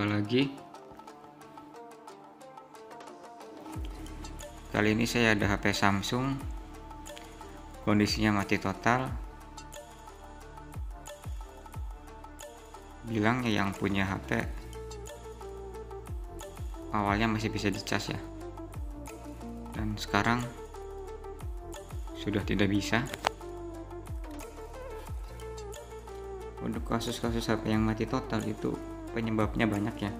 Jumpa lagi. Kali ini saya ada HP Samsung, kondisinya mati total. Bilangnya yang punya HP awalnya masih bisa dicas ya, dan sekarang sudah tidak bisa. Untuk kasus-kasus HP yang mati total itu penyebabnya banyak ya,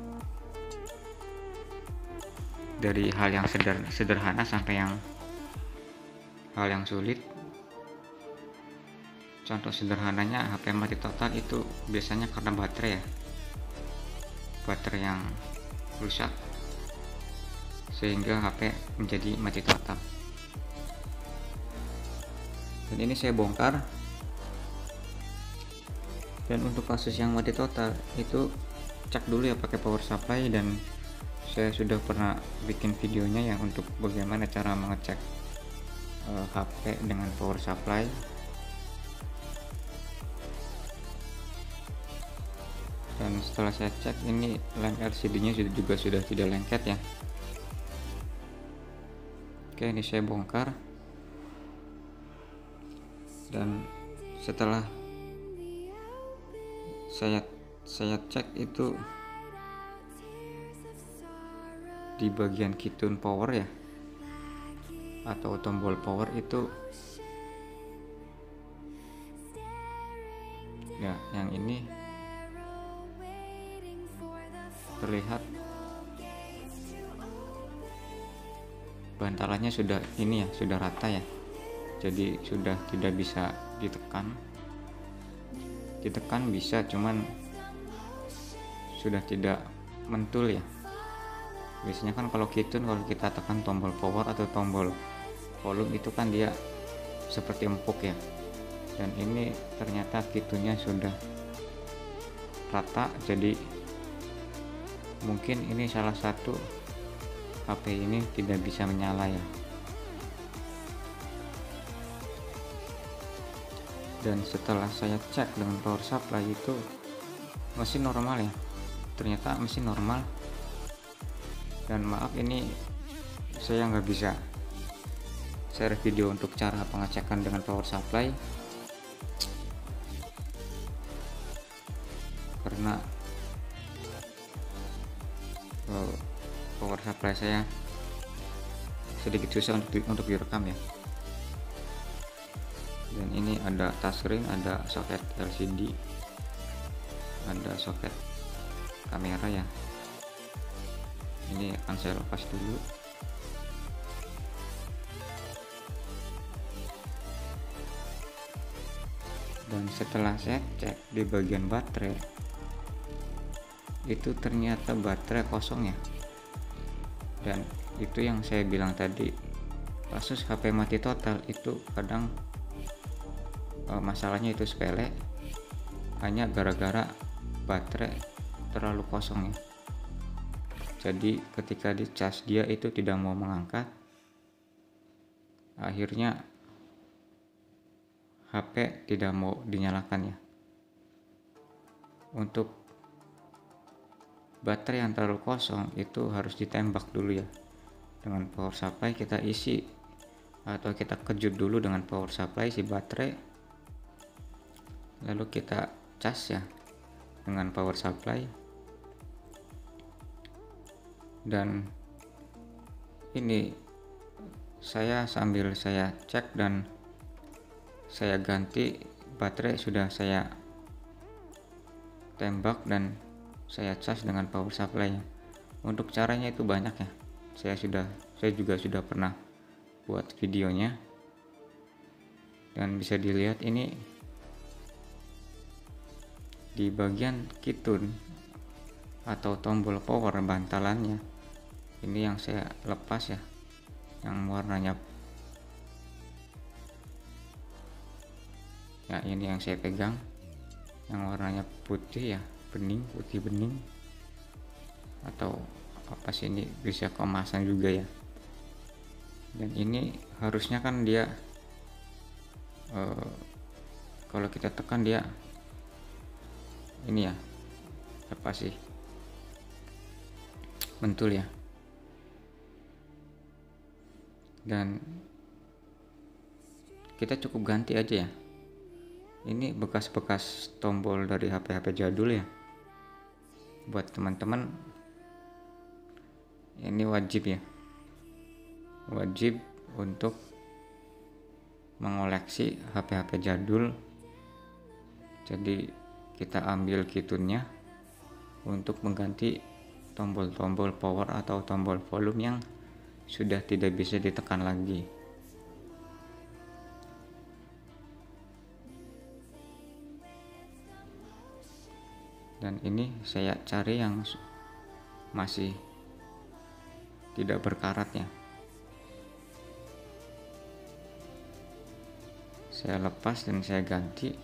dari hal yang sederhana sampai hal yang sulit. Contoh sederhananya, HP mati total itu biasanya karena baterai ya, baterai yang rusak sehingga HP menjadi mati total. Dan ini saya bongkar. Dan untuk kasus yang mati total itu cek dulu ya pakai power supply, dan saya sudah pernah bikin videonya ya untuk bagaimana cara mengecek HP dengan power supply. Dan setelah saya cek, ini lem LCD-nya juga sudah tidak lengket ya. Oke, ini saya bongkar. Dan setelah saya cek itu di bagian keytune power ya, atau tombol power itu ya, yang ini terlihat bantalannya sudah ini ya, sudah rata ya, jadi sudah tidak bisa ditekan bisa, cuman sudah tidak mentul ya. Biasanya kan kalau keytune, kalau kita tekan tombol power atau tombol volume itu kan dia seperti empuk ya, dan ini ternyata keytune-nya sudah rata, jadi mungkin ini salah satu HP ini tidak bisa menyala ya. Dan setelah saya cek dengan power supply itu mesin normal ya, ternyata mesin normal. Dan maaf, ini saya nggak bisa share video untuk cara pengecekan dengan power supply karena power supply saya sedikit susah untuk direkam ya. Dan ini ada touchscreen, ada soket LCD, ada soket kamera ya. Ini akan saya lepas dulu. Dan setelah saya cek di bagian baterai, itu ternyata baterai kosong ya. Dan itu yang saya bilang tadi, kasus HP mati total itu kadang masalahnya itu sepele, hanya gara-gara baterai terlalu kosong ya. Jadi ketika dicas dia itu tidak mau mengangkat, akhirnya HP tidak mau dinyalakan ya. Untuk baterai yang terlalu kosong itu harus ditembak dulu ya, dengan power supply kita isi atau kita kejut dulu dengan power supply si baterai, lalu kita cas ya dengan power supply. Dan ini saya sambil saya cek dan saya ganti baterai, sudah saya tembak dan saya cas dengan power supply nya. Untuk caranya itu banyak ya, saya juga sudah pernah buat videonya, dan bisa dilihat ini di bagian keytune atau tombol power bantalannya, ini yang saya lepas ya, yang warnanya ya, ini yang saya pegang yang warnanya putih ya, putih bening, atau apa sih, ini bisa kemasan juga ya. Dan ini harusnya kan dia kalau kita tekan dia ini ya, apa sih, mentul ya. Dan kita cukup ganti aja ya. Ini bekas-bekas tombol dari HP-HP jadul ya. Buat teman-teman ini wajib ya. Wajib untuk mengoleksi HP-HP jadul. Jadi kita ambil kitunnya untuk mengganti tombol-tombol power atau tombol volume yang sudah tidak bisa ditekan lagi. Dan ini saya cari yang masih tidak berkarat ya. Saya lepas dan saya ganti.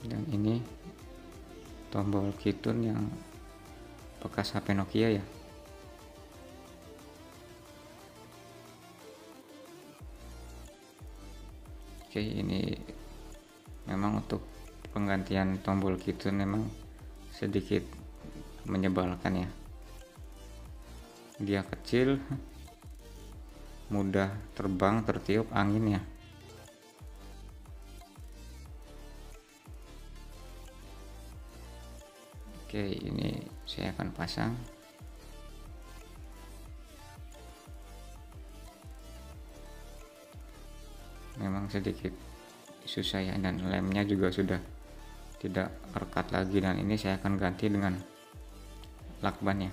Dan ini tombol kitun yang bekas HP Nokia ya. Oke, ini memang untuk penggantian tombol kitun memang sedikit menyebalkan ya. Dia kecil, mudah terbang tertiup angin ya. Oke, ini saya akan pasang. Memang sedikit susah ya, dan lemnya juga sudah tidak rekat lagi, dan ini saya akan ganti dengan lakban ya.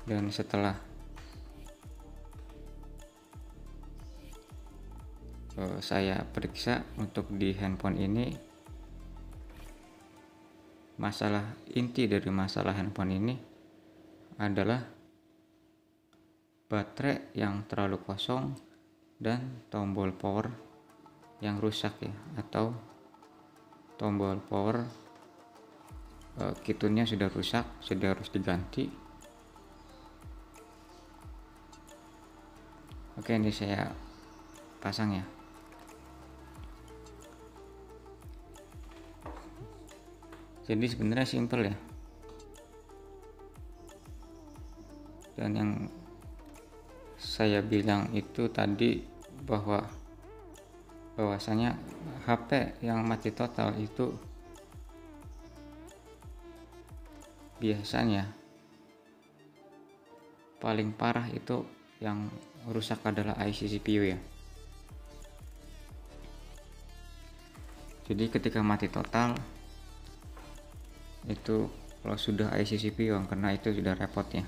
Dan setelah saya periksa untuk di handphone ini, masalah inti dari masalah handphone ini adalah baterai yang terlalu kosong dan tombol power yang rusak ya, atau tombol power kitunnya sudah rusak, sudah harus diganti. Oke, ini saya pasang ya. Jadi sebenarnya simple ya. Dan yang saya bilang itu tadi bahwasanya HP yang mati total itu biasanya paling parah itu yang rusak adalah IC CPU ya. Jadi ketika mati total itu kalau sudah IC CPU yang kena itu sudah repot ya.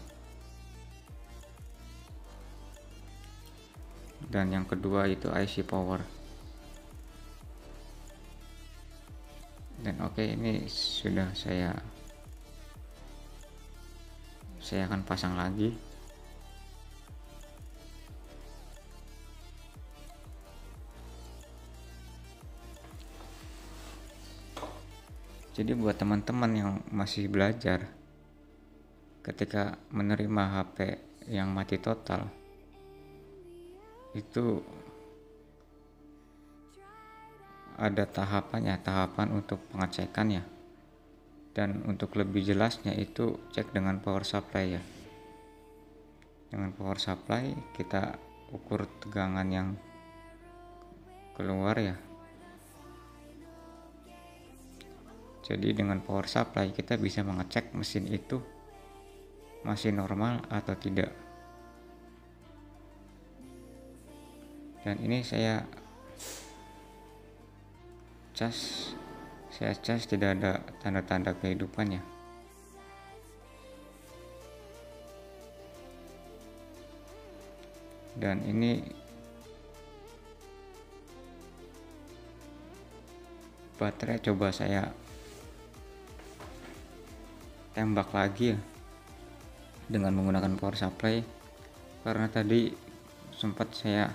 Dan yang kedua itu IC power. Dan oke, ini sudah saya akan pasang lagi. Jadi buat teman-teman yang masih belajar, ketika menerima HP yang mati total itu ada tahapan untuk pengecekan ya. Dan untuk lebih jelasnya itu cek dengan power supply ya. Dengan power supply kita ukur tegangan yang keluar ya. Jadi dengan power supply kita bisa mengecek mesin itu masih normal atau tidak. Dan ini saya cas tidak ada tanda-tanda kehidupan ya. Dan ini baterai coba saya tembak lagi ya dengan menggunakan power supply, karena tadi sempat saya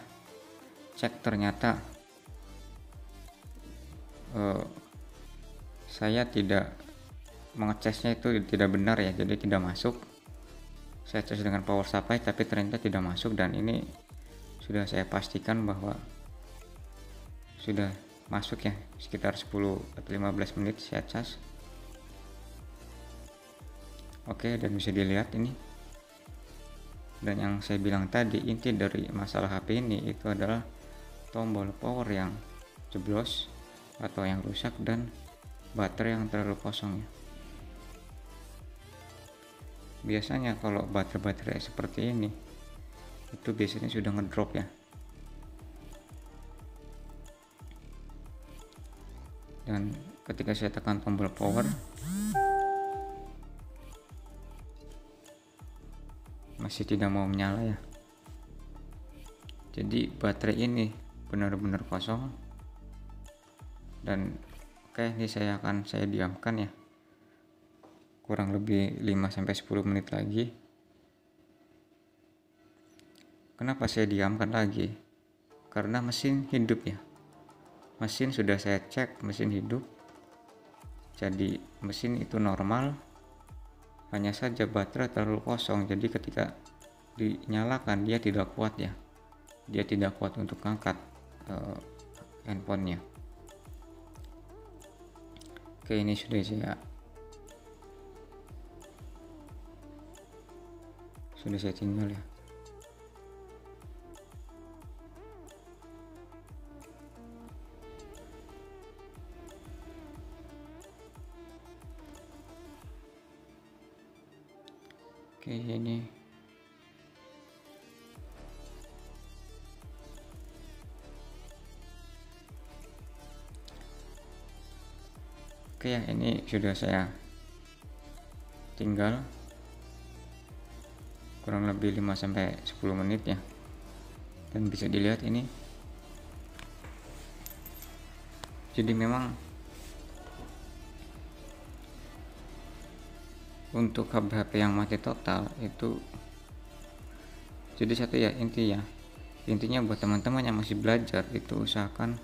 cek ternyata saya tidak mengecasnya itu tidak benar ya, jadi tidak masuk. Saya cas dengan power supply tapi ternyata tidak masuk, dan ini sudah saya pastikan bahwa sudah masuk ya, sekitar 10 atau 15 menit saya cas. Oke, dan bisa dilihat ini. Dan yang saya bilang tadi, inti dari masalah HP ini itu adalah tombol power yang jeblos atau yang rusak dan baterai yang terlalu kosong ya. Biasanya kalau baterai seperti ini itu biasanya sudah ngedrop ya. Dan ketika saya tekan tombol power masih tidak mau menyala ya. Jadi baterai ini benar-benar kosong. Dan oke, ini saya diamkan ya, kurang lebih 5-10 menit lagi. Kenapa saya diamkan lagi? Karena mesin hidup ya. Mesin sudah saya cek, mesin hidup. Jadi mesin itu normal, hanya saja baterai terlalu kosong. Jadi ketika dinyalakan dia tidak kuat ya, dia tidak kuat untuk angkat handphonenya. Oke, ini sudah saya tinggal ya. Oke, ini oke ya, ini sudah saya tinggal kurang lebih 5-10 menit ya. Dan bisa dilihat ini. Jadi memang untuk HP yang mati total itu, jadi satu ya, intinya buat teman-teman yang masih belajar itu usahakan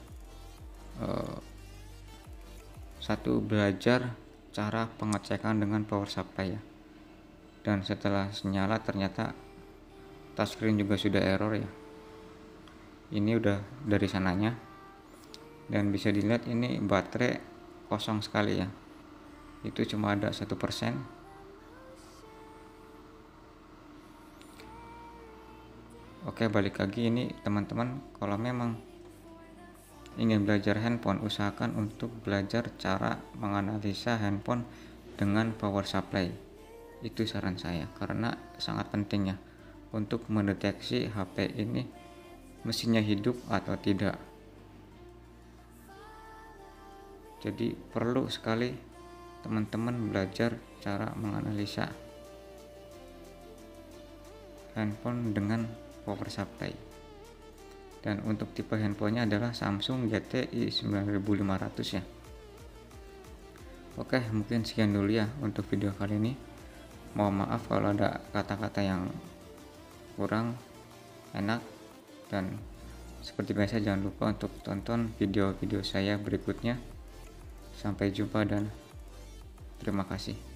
satu, belajar cara pengecekan dengan power supply ya. Dan setelah nyala ternyata touchscreen juga sudah error ya. Ini udah dari sananya. Dan bisa dilihat ini baterai kosong sekali ya. Itu cuma ada 1%. Oke, balik lagi ini teman-teman, kalau memang ingin belajar handphone, usahakan untuk belajar cara menganalisa handphone dengan power supply. Itu saran saya, karena sangat penting ya untuk mendeteksi HP ini mesinnya hidup atau tidak. Jadi perlu sekali teman-teman belajar cara menganalisa handphone dengan power supply. Dan untuk tipe handphonenya adalah Samsung GTI 9500 ya. Oke, mungkin sekian dulu ya untuk video kali ini. Mohon maaf kalau ada kata-kata yang kurang enak, dan seperti biasa jangan lupa untuk tonton video-video saya berikutnya. Sampai jumpa dan terima kasih.